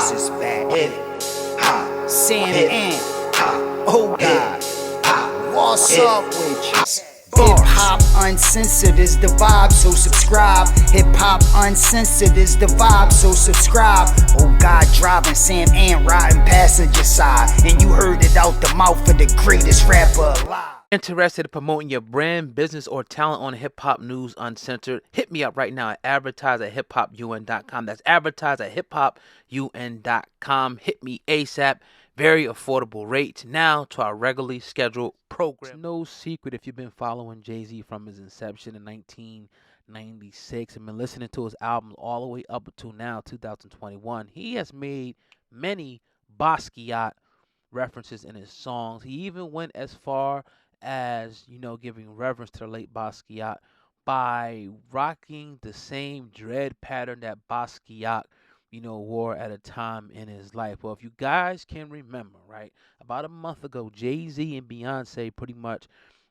Bars is back. Sam and oh God, what's up with you? Hip Hop Uncensored is the vibe, so subscribe. Hip Hop Uncensored is the vibe, so subscribe. Oh God, driving Sam and riding passenger side, and you heard it out the mouth of the greatest rapper alive. Interested in promoting your brand, business, or talent on Hip Hop News Uncensored? Hit me up right now at advertise@hiphopun.com. That's advertise@hiphopun.com. Hit me ASAP. Very affordable rates now to our regularly scheduled program. It's no secret if you've been following Jay-Z from his inception in 1996 and been listening to his albums all the way up until now, 2021. He has made many Basquiat references in his songs. He even went as far as, giving reverence to the late Basquiat by rocking the same dread pattern that Basquiat, wore at a time in his life. Well, if you guys can remember, right, about a month ago, Jay-Z and Beyonce pretty much,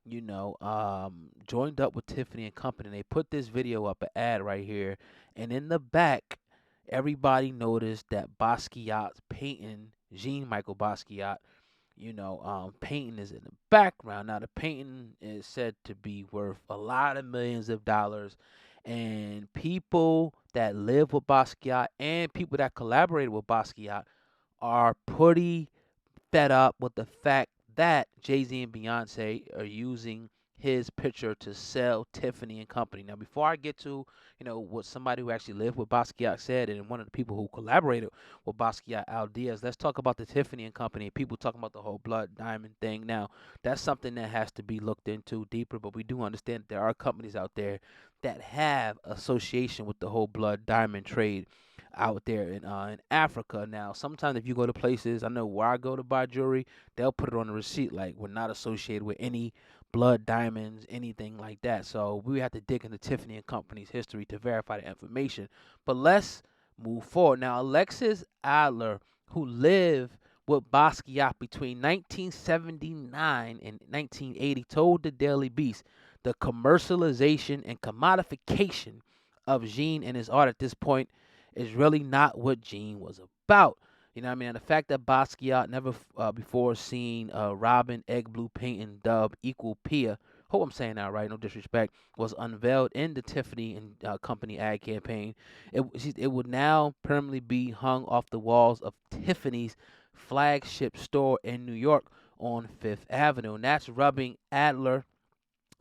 joined up with Tiffany and Company. They put this video up, an ad right here, and in the back, everybody noticed that Basquiat's painting, Jean Michel Basquiat, painting is in the background. Now, the painting is said to be worth a lot of millions of dollars, and people that live with Basquiat and people that collaborated with Basquiat are pretty fed up with the fact that Jay-Z and Beyonce are using his picture to sell Tiffany and Company. Now, before I get to, what somebody who actually lived with Basquiat said, and one of the people who collaborated with Basquiat, Al Diaz, let's talk about the Tiffany and Company. People talking about the whole blood diamond thing. Now, that's something that has to be looked into deeper, but we do understand that there are companies out there that have association with the whole blood diamond trade out there in Africa. Now, sometimes if you go to places, I know where I go to buy jewelry, they'll put it on the receipt like we're not associated with any blood diamonds, anything like that. So we have to dig into Tiffany and Company's history to verify the information. But let's move forward. Now, Alexis Adler, who lived with Basquiat between 1979 and 1980, told the Daily Beast the commercialization and commodification of Jean and his art at this point is really not what Jean was about. You know what I mean? And the fact that Basquiat never before seen Robin Egg Blue painting dubbed Equal Pia, hope I'm saying that right, no disrespect, was unveiled in the Tiffany and Company ad campaign. It would now permanently be hung off the walls of Tiffany's flagship store in New York on Fifth Avenue. And that's rubbing Adler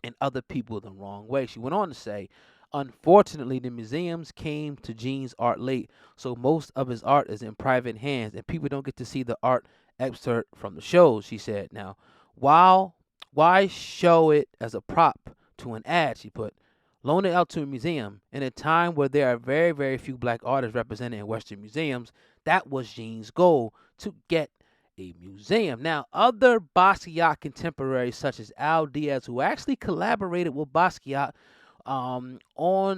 and other people the wrong way. She went on to say, unfortunately, the museums came to Jean's art late, so most of his art is in private hands, and people don't get to see the art excerpt from the shows, she said. Now, why show it as a prop to an ad, she put. Loan it out to a museum. In a time where there are very, very few black artists represented in Western museums, that was Jean's goal, to get a museum. Now, other Basquiat contemporaries, such as Al Diaz, who actually collaborated with Basquiat on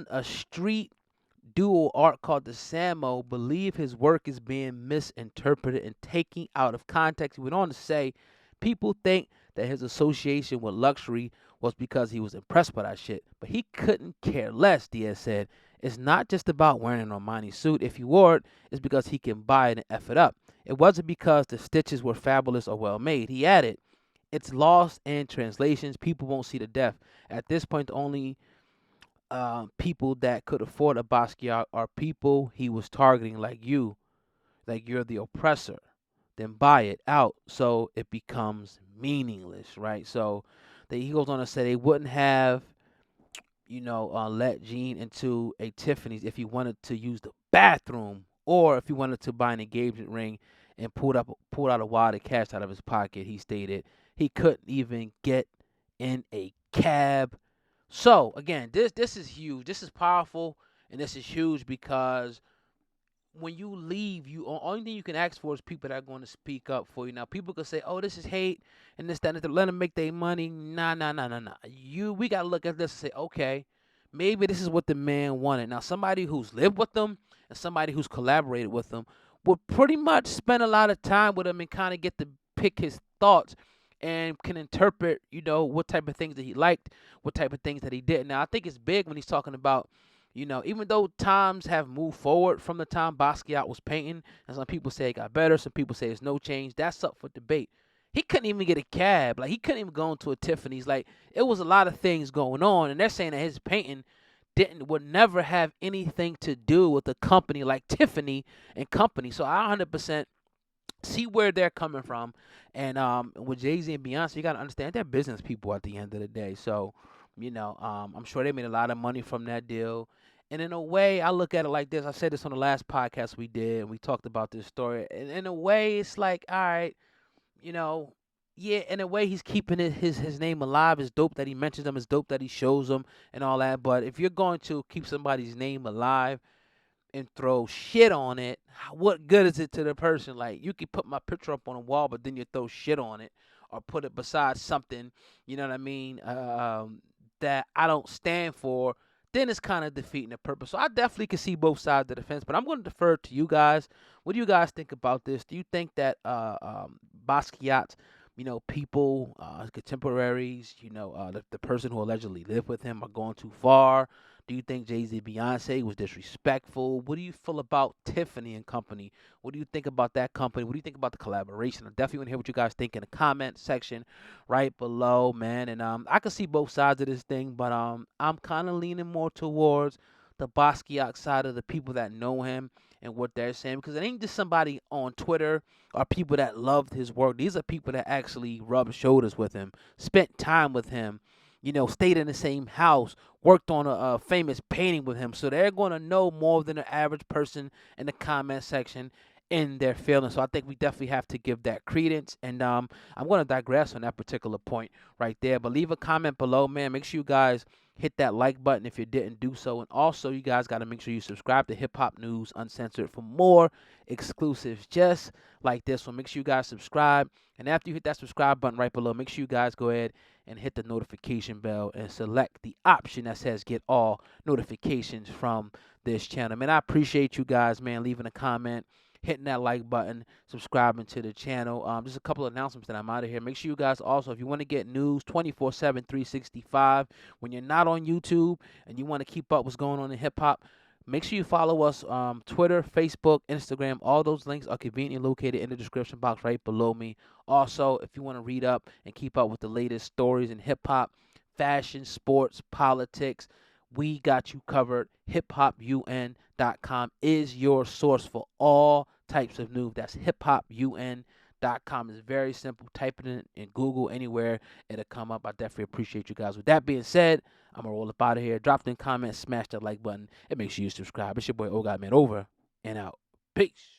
a street duo art called the Samo, believe his work is being misinterpreted and taken out of context. He went on to say, people think that his association with luxury was because he was impressed by that shit, but he couldn't care less, Diaz said. It's not just about wearing an Armani suit. If he wore it, it's because he can buy it and F it up. It wasn't because the stitches were fabulous or well made. He added, it's lost in translations. People won't see the depth. At this point, the only people that could afford a Basquiat are people he was targeting, like you, like you're the oppressor. Then buy it out, so it becomes meaningless, right? So he goes on to say they wouldn't have, let Jean into a Tiffany's if he wanted to use the bathroom, or if he wanted to buy an engagement ring and pulled out a wad of cash out of his pocket. He stated he couldn't even get in a cab. So again, this is huge. This is powerful, and this is huge because when you leave, only thing you can ask for is people that are going to speak up for you. Now, people could say, "Oh, this is hate," and this, that, and let them make their money. Nah. We gotta look at this and say, okay, maybe this is what the man wanted. Now, somebody who's lived with them and somebody who's collaborated with them would pretty much spend a lot of time with him and kind of get to pick his thoughts and can interpret, what type of things that he liked, what type of things that he didn't. Now, I think it's big when he's talking about, You know, even though times have moved forward from the time Basquiat was painting, and some people say it got better, some people say it's no change. That's up for debate. He couldn't even get a cab. Like, he couldn't even go into a Tiffany's. Like, it was a lot of things going on, and they're saying that his painting would never have anything to do with a company like Tiffany and Company. So I 100% see where they're coming from. And with Jay-Z and Beyonce, you got to understand they're business people at the end of the day. So, I'm sure they made a lot of money from that deal. And in a way, I look at it like this. I said this on the last podcast we did, and we talked about this story. And in a way, it's like, all right, you know, yeah, in a way, he's keeping his name alive. It's dope that he mentions them. It's dope that he shows them and all that. But if you're going to keep somebody's name alive and throw shit on it, what good is it to the person? Like, you could put my picture up on a wall, but then you throw shit on it or put it beside something, you know what I mean, that I don't stand for, then it's kind of defeating the purpose. So I definitely can see both sides of the fence, but I'm going to defer to you guys. What do you guys think about this? Do you think that Basquiat's, people, contemporaries, the person who allegedly lived with him are going too far? Do you think Jay-Z Beyonce was disrespectful? What do you feel about Tiffany and Company? What do you think about that company? What do you think about the collaboration? I definitely want to hear what you guys think in the comment section right below, man. And I can see both sides of this thing, but I'm kind of leaning more towards the Basquiat side of the people that know him and what they're saying, because it ain't just somebody on Twitter or people that loved his work. These are people that actually rubbed shoulders with him, spent time with him, stayed in the same house, worked on a famous painting with him. So they're going to know more than the average person in the comment section in their feelings. So I think we definitely have to give that credence. And I'm going to digress on that particular point right there. But leave a comment below, man. Make sure you guys hit that like button if you didn't do so. And also, you guys got to make sure you subscribe to Hip Hop News Uncensored for more exclusives just like this one. Make sure you guys subscribe. And after you hit that subscribe button right below, make sure you guys go ahead and hit the notification bell and select the option that says get all notifications from this channel. Man, I appreciate you guys, man, leaving a comment, hitting that like button, subscribing to the channel. Just a couple of announcements that I'm out of here. Make sure you guys also, if you want to get news 24/7, 365, when you're not on YouTube and you want to keep up what's going on in hip-hop, make sure you follow us Twitter, Facebook, Instagram. All those links are conveniently located in the description box right below me. Also, if you want to read up and keep up with the latest stories in hip-hop, fashion, sports, politics, we got you covered. HipHopUN.com is your source for all types of news. That's HipHopUN.com. It's very simple. Type it in Google, anywhere, it'll come up. I definitely appreciate you guys. With that being said, I'm going to roll up out of here. Drop in comments, smash that like button, and make sure you subscribe. It's your boy, God Man, over and out. Peace.